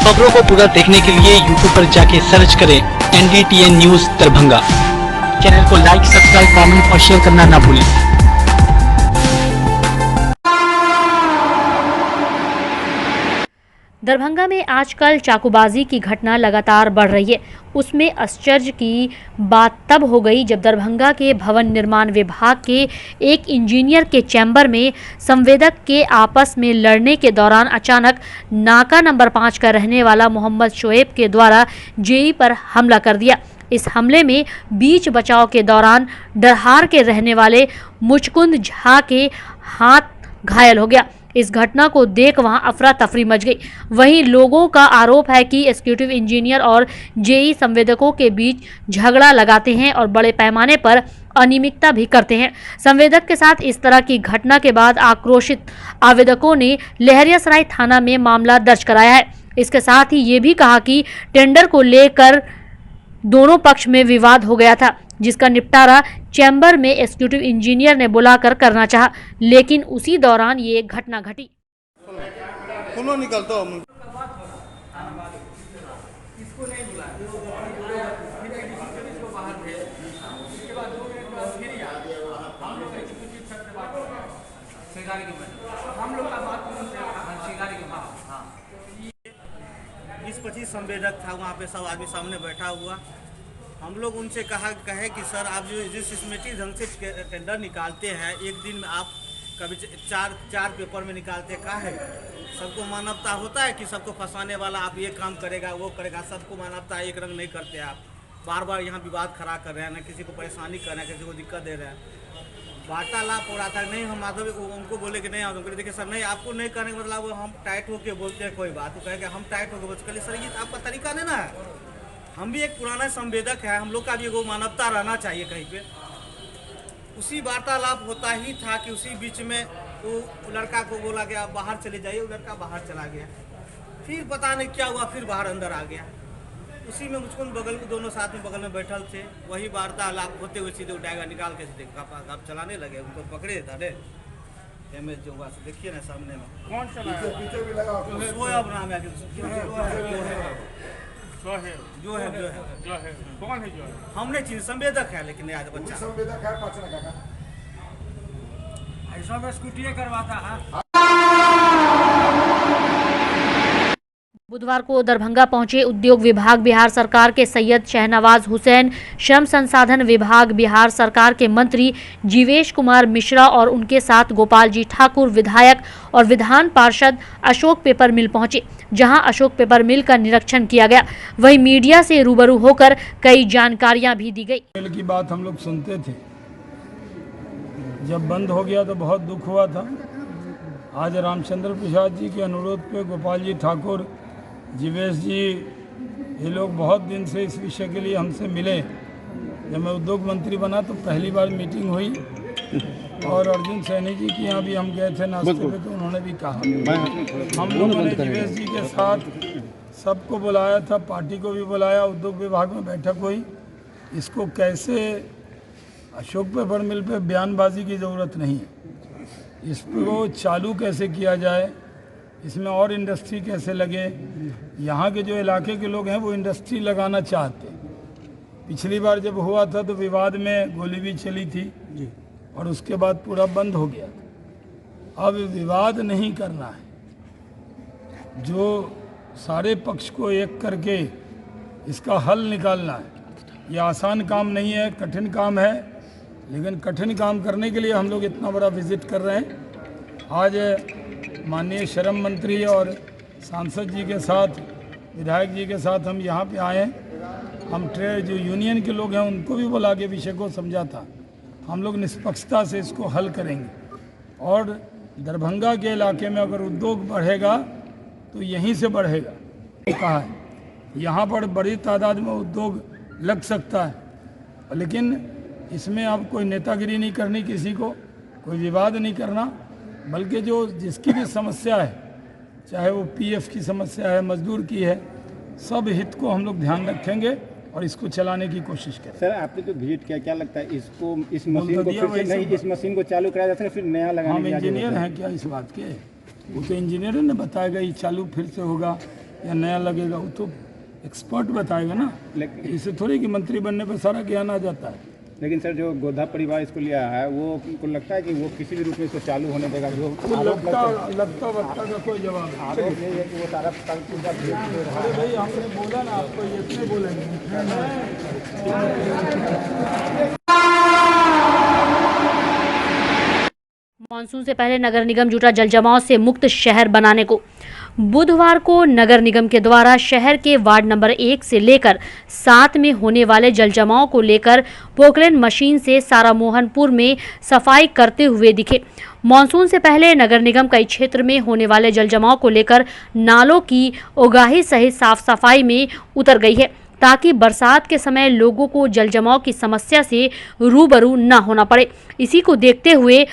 खबरों को पूरा देखने के लिए YouTube पर जाके सर्च करें NDTN न्यूज दरभंगा। चैनल को लाइक, सब्सक्राइब, कमेंट और शेयर करना ना भूलें। दरभंगा में आजकल चाकूबाजी की घटना लगातार बढ़ रही है। उसमें आश्चर्य की बात तब हो गई जब दरभंगा के भवन निर्माण विभाग के एक इंजीनियर के चैम्बर में संवेदक के आपस में लड़ने के दौरान अचानक नाका नंबर 5 का रहने वाला मोहम्मद शोएब के द्वारा जेई पर हमला कर दिया। इस हमले में बीच बचाव के दौरान डरहार के रहने वाले मुचकुंद झा के हाथ घायल हो गया। इस घटना को देख वहां अफरा तफरी मच गई। वहीं लोगों का आरोप है कि एग्जीक्यूटिव इंजीनियर और जेई संवेदकों के बीच झगड़ा लगाते हैं और बड़े पैमाने पर अनियमितता भी करते हैं। संवेदक के साथ इस तरह की घटना के बाद आक्रोशित आवेदकों ने लहरियासराय थाना में मामला दर्ज कराया है। इसके साथ ही ये भी कहा कि टेंडर को लेकर दोनों पक्ष में विवाद हो गया था, जिसका निपटारा चैम्बर में एग्जीक्यूटिव इंजीनियर ने बुलाकर करना चाहा, लेकिन उसी दौरान ये घटना घटी। इस 25 संवेदक था वहाँ पे, सब आदमी सामने बैठा हुआ। हम लोग उनसे कहे कि सर आप जो जिस सिस्टमेटिक ढंग से टेंडर निकालते हैं, एक दिन में आप कभी चार पेपर में निकालते का है। सबको मानवता होता है कि सबको फंसाने वाला आप ये काम करेगा वो करेगा, सबको मानवता एक रंग नहीं करते। आप बार बार यहाँ विवाद खड़ा कर रहे हैं, ना किसी को परेशानी कर रहे हैं, किसी को दिक्कत दे रहे हैं। वार्तालाप हो रहा था, नहीं हम माधव उनको बोले कि नहीं आप बोले देखिए सर नहीं आपको नहीं करने का मतलब हम टाइट होके बोलते हैं कोई बात, तो कहेंगे हम टाइट होके बोलते हैं। सर ये आपका तरीका नहीं ना है, हम भी एक पुराना संवेदक है, हम लोग का भी वो मानवता रहना चाहिए कहीं पे। उसी वार्तालाप होता ही था कि उसी बीच में वो लड़का को बोला गया बाहर चले जाइए, वो लड़का बाहर चला गया। फिर पता नहीं क्या हुआ, फिर बाहर अंदर आ गया। उसी में मुझको बगल में दोनों साथ में बगल में बैठल थे, वही वार्तालाप होते हुए सीधे उठाएगा निकाल के सीधे आप चलाने लगे। उनको पकड़े था रे एमएस जो हुआ, देखिए ना सामने में कौन सा शोएब नाम है, जो है कौन है, जो है हमने चीज संवेदक है, लेकिन आज बच्चा संवेदक है ऐसा में स्कूटी करवाता है। बुधवार को दरभंगा पहुंचे उद्योग विभाग बिहार सरकार के सैयद शहनवाज हुसैन, श्रम संसाधन विभाग बिहार सरकार के मंत्री जीवेश कुमार मिश्रा और उनके साथ गोपाल जी ठाकुर विधायक और विधान पार्षद अशोक पेपर मिल पहुंचे, जहां अशोक पेपर मिल का निरीक्षण किया गया। वहीं मीडिया से रूबरू होकर कई जानकारियां भी दी गई। मिल की बात हम लोग सुनते थे, जब बंद हो गया तो बहुत दुख हुआ था। आज रामचंद्र प्रसाद जी के अनुरोध पे गोपाल जी ठाकुर, जीवेश जी, ये लोग बहुत दिन से इस विषय के लिए हमसे मिले। जब मैं उद्योग मंत्री बना तो पहली बार मीटिंग हुई और अर्जुन सैनी जी के यहाँ भी हम गए थे नाश्ते पे, तो उन्होंने भी कहा। हम लोगों ने जीवेश जी के साथ सबको बुलाया था, पार्टी को भी बुलाया, उद्योग विभाग में बैठक हुई। इसको कैसे अशोक पेपर मिल पे बयानबाजी की ज़रूरत नहीं है, इसको चालू कैसे किया जाए, इसमें और इंडस्ट्री कैसे लगे। यहाँ के जो इलाके के लोग हैं वो इंडस्ट्री लगाना चाहते हैं। पिछली बार जब हुआ था तो विवाद में गोली भी चली थी और उसके बाद पूरा बंद हो गया था। अब विवाद नहीं करना है, जो सारे पक्ष को एक करके इसका हल निकालना है। ये आसान काम नहीं है, कठिन काम है, लेकिन कठिन काम करने के लिए हम लोग इतना बड़ा विजिट कर रहे हैं। आज माननीय श्रम मंत्री और सांसद जी के साथ, विधायक जी के साथ हम यहाँ पे आए हैं। हम ट्रेड जो यूनियन के लोग हैं उनको भी बुला के विषय को समझा था। हम लोग निष्पक्षता से इसको हल करेंगे और दरभंगा के इलाके में अगर उद्योग बढ़ेगा तो यहीं से बढ़ेगा। कहा है यहाँ पर बड़ी तादाद में उद्योग लग सकता है, लेकिन इसमें आप कोई नेतागिरी नहीं करनी, किसी को कोई विवाद नहीं करना, बल्कि जो जिसकी भी समस्या है, चाहे वो पीएफ की समस्या है, मजदूर की है, सब हित को हम लोग ध्यान रखेंगे और इसको चलाने की कोशिश करें। सर आपने जो विजिट किया, क्या लगता है इसको इस मशीन को फिर से नहीं, इस मशीन को चालू कराया जा सकता है, फिर नया लगाने? हम इंजीनियर हैं क्या इस बात के? वो तो इंजीनियर ने बताएगा ये चालू फिर से होगा या नया लगेगा, वो तो एक्सपर्ट बताएगा ना। लेकिन इसे थोड़ी कि मंत्री बनने पर सारा ज्ञान आ जाता है। लेकिन सर जो गोधा परिवार इसको लिया है वो को लगता है कि वो किसी भी रूप में इसको चालू होने देगा। जो वो लगता वक्ता का कोई जवाब नहीं। आरोप ये है कि वो सारा पूरा भेज दे रहा अरे भाई हमने बोला ना आपको, ये इतने बोलेंगे। मानसून से पहले नगर निगम जुटा जलजमाव से मुक्त शहर बनाने को। बुधवार को नगर निगम के द्वारा शहर के वार्ड नंबर 1 से लेकर 7 में होने वाले जलजमाव को लेकर पोकलेन मशीन से सारामोहनपुर में सफाई करते हुए दिखे। मानसून से पहले नगर निगम कई क्षेत्र में होने वाले जलजमाव को लेकर नालों की उगाही सहित साफ सफाई में उतर गई है, ताकि बरसात के समय लोगों को जलजमाव की समस्या से रूबरू न होना पड़े। इसी को देखते हुए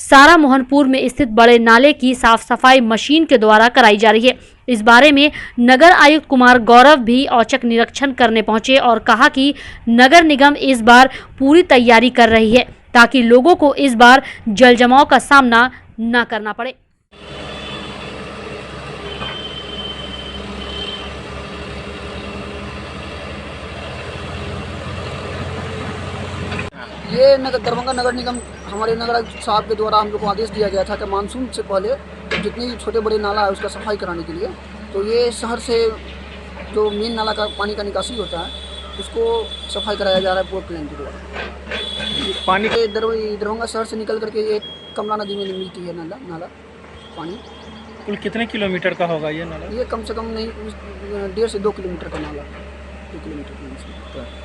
सारामोहनपुर में स्थित बड़े नाले की साफ सफाई मशीन के द्वारा कराई जा रही है। इस बारे में नगर आयुक्त कुमार गौरव भी औचक निरीक्षण करने पहुंचे और कहा कि नगर निगम इस बार पूरी तैयारी कर रही है, ताकि लोगों को इस बार जलजमाव का सामना न करना पड़े। ये दरभंगा नगर निगम हमारे नगर आयुक्त साहब के द्वारा हम लोग को आदेश दिया गया था कि मानसून से पहले जितने भी छोटे बड़े नाला है उसका सफाई कराने के लिए। तो ये शहर से जो मेन नाला का पानी का निकासी होता है उसको सफाई कराया जा रहा है पोकलेन के द्वारा। पानी के दरभंगा शहर से निकल करके ये कमला नदी में मिलती है नाला पानी। कुल कितने किलोमीटर का होगा ये नाला? ये कम से कम नहीं 1.5 से 2 किलोमीटर का नाला, 2 किलोमीटर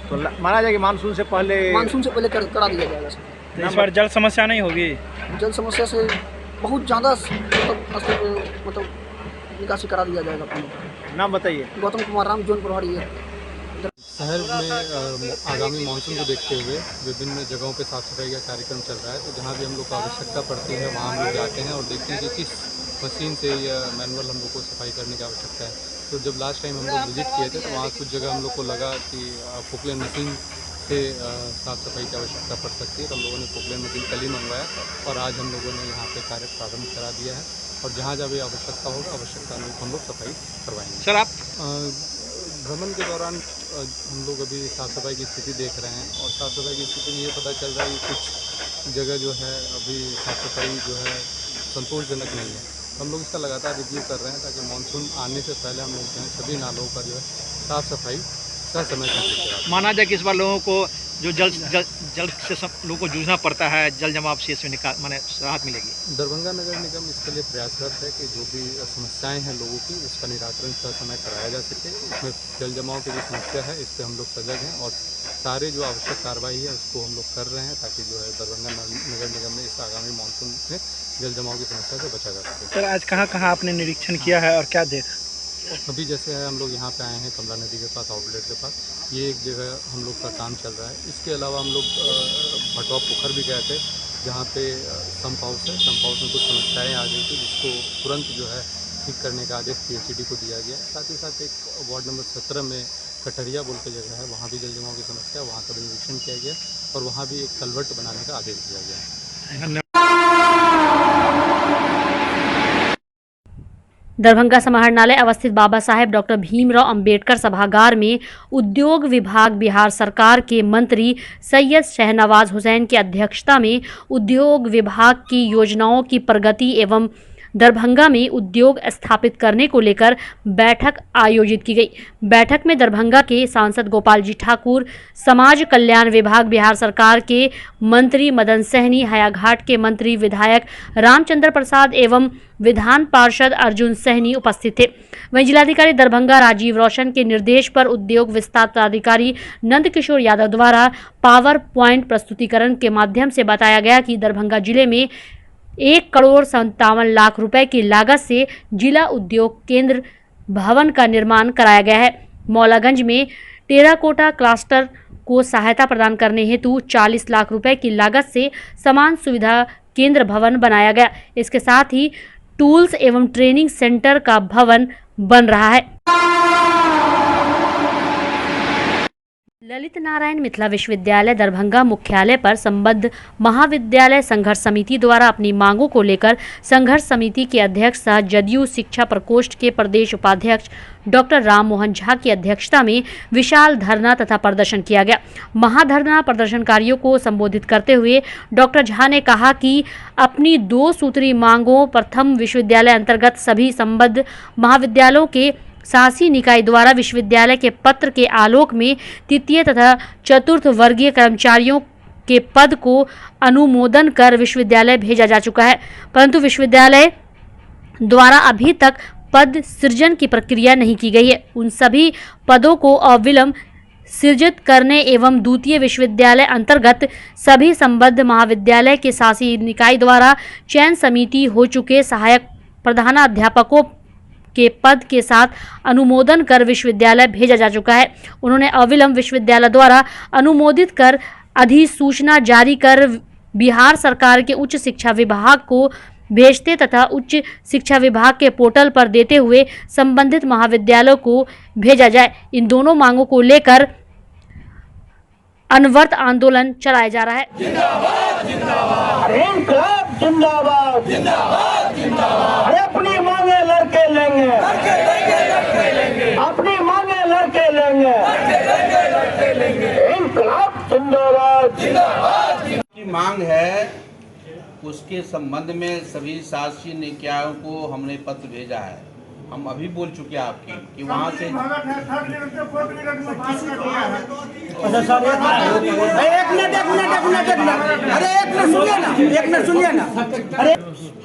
तो माना जाए कि मानसून से पहले करा दिया जाएगा सर। तो इस बार जल समस्या नहीं होगी? जल समस्या से बहुत ज़्यादा मतलब निकासी करा दिया जाएगा पानी। नाम बताइए। गौतम कुमार राम, जोन प्रभारी है। शहर में आगामी मानसून को देखते हुए विभिन्न जगहों पे साफ सफाई का कार्यक्रम चल रहा है। तो जहाँ भी हम लोग को आवश्यकता पड़ती है वहाँ हम लोग जाते हैं और देखते हैं कि किस मशीन से या मैनुअल हम लोग को सफाई करने की आवश्यकता है। तो जब लास्ट टाइम हम लोग विजिट किए थे तो वहाँ कुछ जगह हम लोग को लगा कि पोकलेन मशीन से साफ़ सफाई की आवश्यकता पड़ सकती है। तो हम लोगों ने पोकलेन मशीन कल ही मंगवाया और आज हम लोगों ने यहाँ पे कार्य प्रारंभ करा दिया है और जहाँ जहाँ भी आवश्यकता होगा आवश्यकता अनुरूप हम लोग सफाई करवाएंगे। सर आप भ्रमण के दौरान हम लोग अभी साफ़ सफाई की स्थिति देख रहे हैं और साफ़ सफाई की स्थिति में ये पता चल रहा है कि कुछ जगह जो है अभी साफ़ सफाई जो है संतोषजनक नहीं है। हम लोग इसका लगातार रिव्यू कर रहे हैं ताकि मानसून आने से पहले हम लोग जो है सभी नालों का जो है साफ़ सफाई समय कर। माना जाए कि इस बार लोगों को जो जल से सब लोगों को जूझना पड़ता है, जल जमाव से इसमें माने राहत मिलेगी। दरभंगा नगर निगम इसके लिए प्रयासरत है कि जो भी समस्याएं हैं लोगों की उसका निराकरण समय कराया जा सके। इसमें जल जमाव की जो समस्या है इस पर हम लोग सजग हैं और सारे जो आवश्यक कार्रवाई है उसको हम लोग कर रहे हैं ताकि जो है दरभंगा नगर निगम में इस आगामी मानसून में जल जमाव की समस्या से बचा जा सके। सर आज कहाँ कहाँ आपने निरीक्षण किया है और क्या देख? अभी जैसे है हम लोग यहाँ पे आए हैं कमला नदी के पास आउटलेट के पास, ये एक जगह हम लोग का काम चल रहा है। इसके अलावा हम लोग भटवा पोखर भी गए थे जहाँ पे संप हाउस है। संप हाउस में कुछ समस्याएं आ गई थी जिसको तुरंत जो है ठीक करने का आदेश PHED को दिया गया है। साथ ही साथ एक वार्ड नंबर 17 में कटरिया बोल के जगह है, वहाँ भी जल जमाव की समस्या, वहाँ का भी निरीक्षण किया गया और वहाँ भी एक कलवर्ट बनाने का आदेश दिया गया है। दरभंगा समाहरणालय अवस्थित बाबा साहेब डॉक्टर भीमराव अंबेडकर सभागार में उद्योग विभाग बिहार सरकार के मंत्री सैयद शहनवाज हुसैन की अध्यक्षता में उद्योग विभाग की योजनाओं की प्रगति एवं दरभंगा में उद्योग स्थापित करने को लेकर बैठक आयोजित की गई। बैठक में दरभंगा के सांसद गोपाल जी ठाकुर, समाज कल्याण विभाग बिहार सरकार के मंत्री मदन सहनी, हायाघाट के मंत्री विधायक रामचंद्र प्रसाद एवं विधान पार्षद अर्जुन सहनी उपस्थित थे। वहीं जिलाधिकारी दरभंगा राजीव रोशन के निर्देश पर उद्योग विस्तार पदाधिकारी नंदकिशोर यादव द्वारा पावर पॉइंट प्रस्तुतिकरण के माध्यम से बताया गया कि दरभंगा जिले में 1,57 करोड़ रुपए की लागत से जिला उद्योग केंद्र भवन का निर्माण कराया गया है। मौलागंज में टेराकोटा क्लस्टर को सहायता प्रदान करने हेतु 40 लाख रुपए की लागत से समान सुविधा केंद्र भवन बनाया गया। इसके साथ ही टूल्स एवं ट्रेनिंग सेंटर का भवन बन रहा है। ललित नारायण मिथिला विश्वविद्यालय दरभंगा मुख्यालय पर संबद्ध महाविद्यालय संघर्ष समिति द्वारा अपनी मांगों को लेकर संघर्ष समिति के अध्यक्ष सह जदयू शिक्षा प्रकोष्ठ के प्रदेश उपाध्यक्ष डॉक्टर राम मोहन झा की अध्यक्षता में विशाल धरना तथा प्रदर्शन किया गया। महाधरना प्रदर्शनकारियों को संबोधित करते हुए डॉक्टर झा ने कहा कि अपनी 2 सूत्री मांगों प्रथम विश्वविद्यालय अंतर्गत सभी संबद्ध महाविद्यालयों के शासी निकाय द्वारा विश्वविद्यालय के पत्र के आलोक में तृतीय तथा चतुर्थ वर्गीय कर्मचारियों के पद को अनुमोदन कर विश्वविद्यालय भेजा जा चुका है, परंतु विश्वविद्यालय द्वारा अभी तक पद सृजन की प्रक्रिया नहीं की गई है। उन सभी पदों को अविलंब सृजित करने एवं द्वितीय विश्वविद्यालय अंतर्गत सभी संबद्ध महाविद्यालय के शासी निकाय द्वारा चयन समिति हो चुके सहायक प्रधानाध्यापकों के पद के साथ अनुमोदन कर विश्वविद्यालय भेजा जा चुका है। उन्होंने अविलंब विश्वविद्यालय द्वारा अनुमोदित कर अधिसूचना जारी कर बिहार सरकार के उच्च शिक्षा विभाग को भेजते तथा उच्च शिक्षा विभाग के पोर्टल पर देते हुए संबंधित महाविद्यालयों को भेजा जाए। इन दोनों मांगों को लेकर अनवरत आंदोलन चलाया जा रहा है। जिंदाबाद जिंदाबाद इनकलाब जिंदाबाद जिंदाबाद जिंदाबाद। अरे अपनी मांगे लड़के लेंगे, अपनी मांगे लड़के लेंगे। इनकलाब जिंदाबाद जिंदाबाद। की मांग है उसके संबंध में सभी शासी निकायों को हमने पत्र भेजा है। हम अभी बोल चुके हैं आपकी कि वहाँ से अरे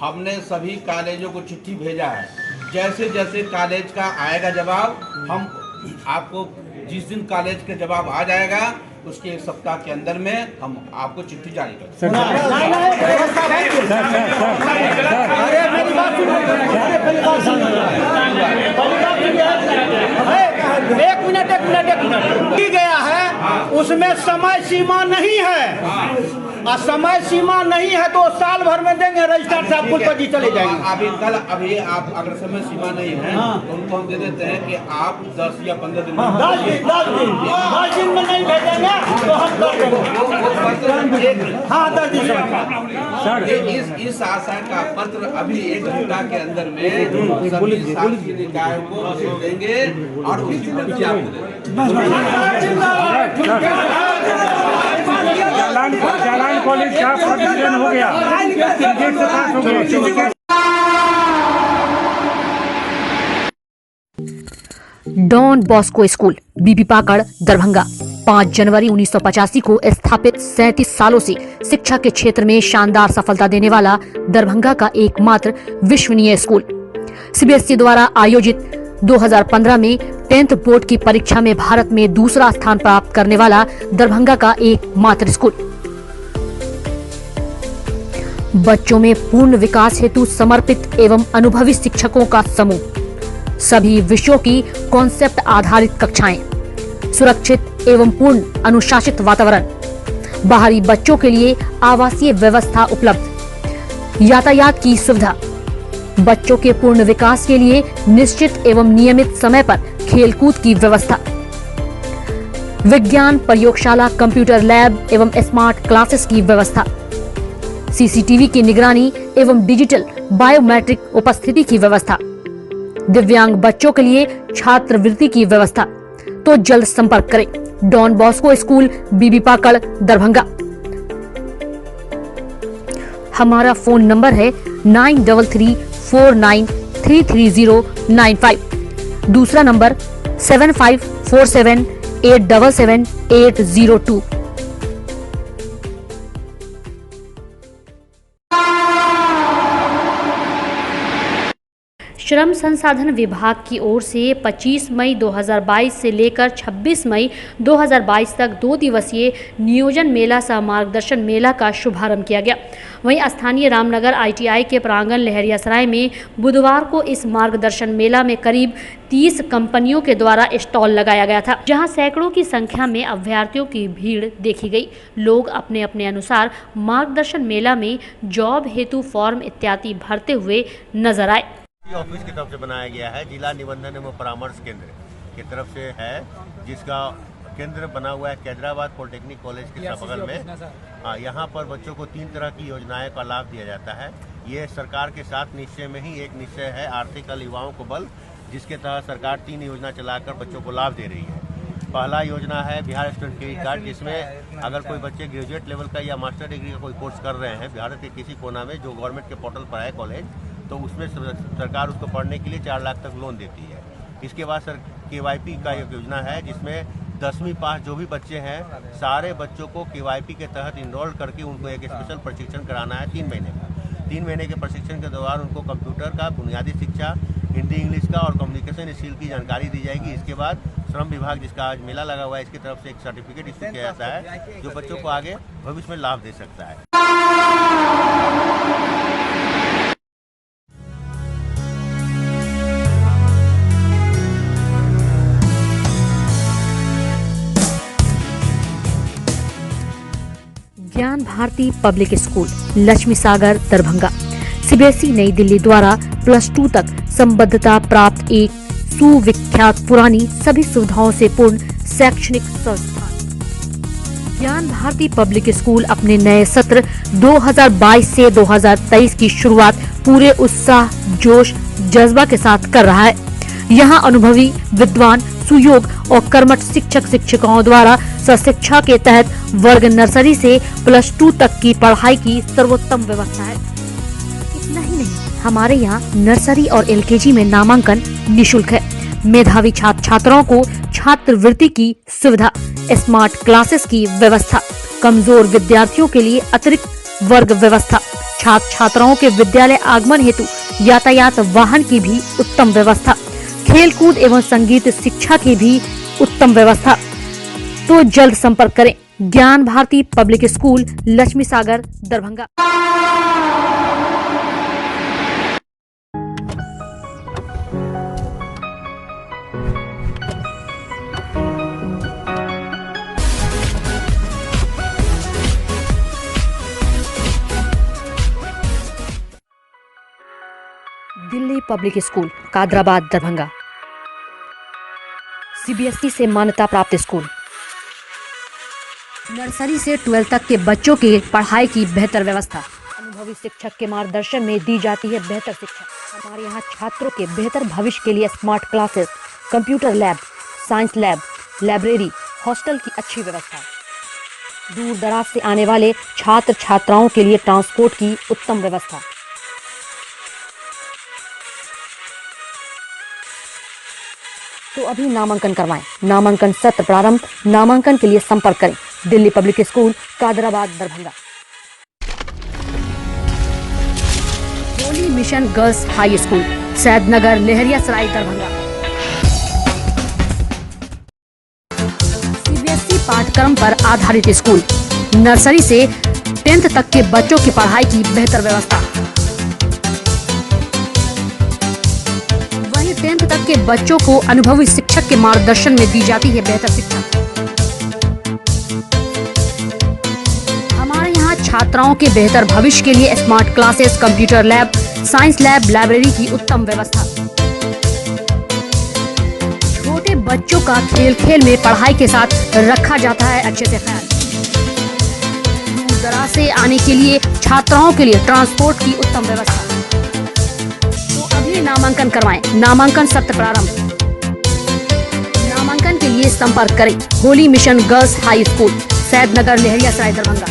हमने सभी कॉलेजों को चिट्ठी भेजा है। जैसे जैसे कॉलेज का आएगा जवाब, हम आपको जिस दिन कॉलेज का जवाब आ जाएगा उसके 1 सप्ताह के अंदर में हम आपको चिट्ठी जारी करेंगे। एक मिनट की गया है, उसमें समय सीमा नहीं है। और समय सीमा नहीं है तो साल भर में देंगे, रजिस्ट्रार साहब कुल पर चले जाएंगे। अभी आप अगर समय सीमा नहीं है तो उनको हम दे देते हैं कि आप 10 या 15 दिन 10 दिन में नहीं भेजेंगे तो हम हाँ 10 दिन इस आशा का पत्र अभी 1 घंटा के अंदर में सभी शासी निकायों को देंगे और उसकी पर्ची आपको जालान कॉलेज का पदवीकरण हो गया, सिंडिकेट से पास हो गया। डॉन बॉस्को स्कूल बीबी पाकड़ दरभंगा 5 जनवरी 1985 को स्थापित 37 सालों से शिक्षा के क्षेत्र में शानदार सफलता देने वाला दरभंगा का एकमात्र विश्वसनीय स्कूल। सीबीएसई द्वारा आयोजित 2015 में 10th बोर्ड की परीक्षा में भारत में दूसरा स्थान प्राप्त करने वाला दरभंगा का एकमात्र स्कूल। बच्चों में पूर्ण विकास हेतु समर्पित एवं अनुभवी शिक्षकों का समूह, सभी विषयों की कॉन्सेप्ट आधारित कक्षाएं, सुरक्षित एवं पूर्ण अनुशासित वातावरण, बाहरी बच्चों के लिए आवासीय व्यवस्था उपलब्ध, यातायात की सुविधा, बच्चों के पूर्ण विकास के लिए निश्चित एवं नियमित समय पर खेलकूद की व्यवस्था, विज्ञान प्रयोगशाला, कंप्यूटर लैब एवं स्मार्ट क्लासेस की व्यवस्था, सीसीटीवी की निगरानी एवं डिजिटल बायोमेट्रिक उपस्थिति की व्यवस्था, दिव्यांग बच्चों के लिए छात्रवृत्ति की व्यवस्था। तो जल्द संपर्क करें डॉन बॉस्को स्कूल बीबी पाकड़ दरभंगा। हमारा फोन नंबर है 9334933095। दूसरा नंबर 7547877802। श्रम संसाधन विभाग की ओर से 25 मई 2022 से लेकर 26 मई 2022 तक 2 दिवसीय नियोजन मेला सह मार्गदर्शन मेला का शुभारंभ किया गया। वहीं स्थानीय रामनगर ITI के प्रांगण लहरियासराय में बुधवार को इस मार्गदर्शन मेला में करीब 30 कंपनियों के द्वारा स्टॉल लगाया गया था, जहां सैकड़ों की संख्या में अभ्यर्थियों की भीड़ देखी गई। लोग अपने अपने अनुसार मार्गदर्शन मेला में जॉब हेतु फॉर्म इत्यादि भरते हुए नजर आए। ऑफिस की तरफ से बनाया गया है, जिला निबंधन एवं परामर्श केंद्र की तरफ से है, जिसका केंद्र बना हुआ है कैदराबाद पॉलिटेक्निक कॉलेज के बगल में। हाँ, यहाँ पर बच्चों को 3 तरह की योजनाएं का लाभ दिया जाता है। ये सरकार के 7 निश्चय में ही एक निश्चय है आर्थिक युवाओं को बल, जिसके तहत सरकार 3 योजना चलाकर बच्चों को लाभ दे रही है। पहला योजना है बिहार स्टूडेंट क्रेडिट कार्ड, जिसमें अगर कोई बच्चे ग्रेजुएट लेवल का या मास्टर डिग्री का कोई कोर्स कर रहे हैं भारत के किसी कोना में जो गवर्नमेंट के पोर्टल पर है कॉलेज, तो उसमें सरकार उसको पढ़ने के लिए 4 लाख तक लोन देती है। इसके बाद सर KYP का एक योजना है, जिसमें 10वीं पास जो भी बच्चे हैं सारे बच्चों को KYP के तहत इनरोल करके उनको एक स्पेशल प्रशिक्षण कराना है 3 महीने का। 3 महीने के प्रशिक्षण के दौरान उनको कंप्यूटर का बुनियादी शिक्षा, हिंदी इंग्लिश का और कम्युनिकेशन स्किल की जानकारी दी जाएगी। इसके बाद श्रम विभाग, जिसका आज मेला लगा हुआ है, इसकी तरफ से एक सर्टिफिकेट इशू किया जाता है जो बच्चों को आगे भविष्य में लाभ दे सकता है। ज्ञान Bharati public school Laxmi Sagar Darbhanga CBSE नई दिल्ली द्वारा +2 तक संबद्धता प्राप्त एक सुविख्यात पुरानी सभी सुविधाओं से पूर्ण शैक्षणिक संस्थान। ज्ञान भारती पब्लिक स्कूल अपने नए सत्र 2022 से 2023 की शुरुआत पूरे उत्साह, जोश, जज्बा के साथ कर रहा है। यहाँ अनुभवी, विद्वान, सुयोग और कर्मठ शिक्षक शिक्षिकाओं द्वारा सशिक्षा के तहत वर्ग नर्सरी से +2 तक की पढ़ाई की सर्वोत्तम व्यवस्था है। इतना ही नहीं, हमारे यहाँ नर्सरी और LKG में नामांकन निशुल्क है। मेधावी छात्र छात्राओं को छात्रवृत्ति की सुविधा, स्मार्ट क्लासेस की व्यवस्था, कमजोर विद्यार्थियों के लिए अतिरिक्त वर्ग व्यवस्था, छात्र छात्राओं के विद्यालय आगमन हेतु यातायात वाहन की भी उत्तम व्यवस्था, खेलकूद एवं संगीत शिक्षा की भी उत्तम व्यवस्था। तो जल्द संपर्क करें Gyan Bharati public school Laxmi Sagar Darbhanga. Delhi public school Kadrabad Darbhanga CBSE से मान्यता प्राप्त स्कूल। नर्सरी से 12 तक के बच्चों की पढ़ाई की बेहतर व्यवस्था, अनुभवी शिक्षक के मार्गदर्शन में दी जाती है बेहतर शिक्षा। हमारे यहाँ छात्रों के बेहतर भविष्य के लिए smart classes, computer lab, science lab, library, hostel की अच्छी व्यवस्था। दूर दराज से आने वाले छात्र छात्राओं के लिए ट्रांसपोर्ट की उत्तम व्यवस्था। तो अभी नामांकन करवाएं। नामांकन सत्र प्रारंभ। नामांकन के लिए संपर्क करें Delhi public school Kadrabad Darbhanga. Holy mission girls high school Saidnagar Laheriasarai Darbhanga. CBSE पाठ्यक्रम पर आधारित स्कूल, नर्सरी से 10th तक के बच्चों की पढ़ाई की बेहतर व्यवस्था। 10th तक के बच्चों को अनुभवी शिक्षक के मार्गदर्शन में दी जाती है बेहतर शिक्षा। हमारे यहाँ छात्राओं के बेहतर भविष्य के लिए smart classes, computer lab, science lab, library की उत्तम व्यवस्था। छोटे बच्चों का खेल खेल में पढ़ाई के साथ रखा जाता है अच्छे से ख्याल। दूर दराज से आने के लिए छात्राओं के लिए ट्रांसपोर्ट की उत्तम व्यवस्था। नामांकन करवाएं। नामांकन सत्र प्रारंभ। नामांकन के लिए संपर्क करें Holi mission girls high school Saidnagar Laheriasarai Darbhanga.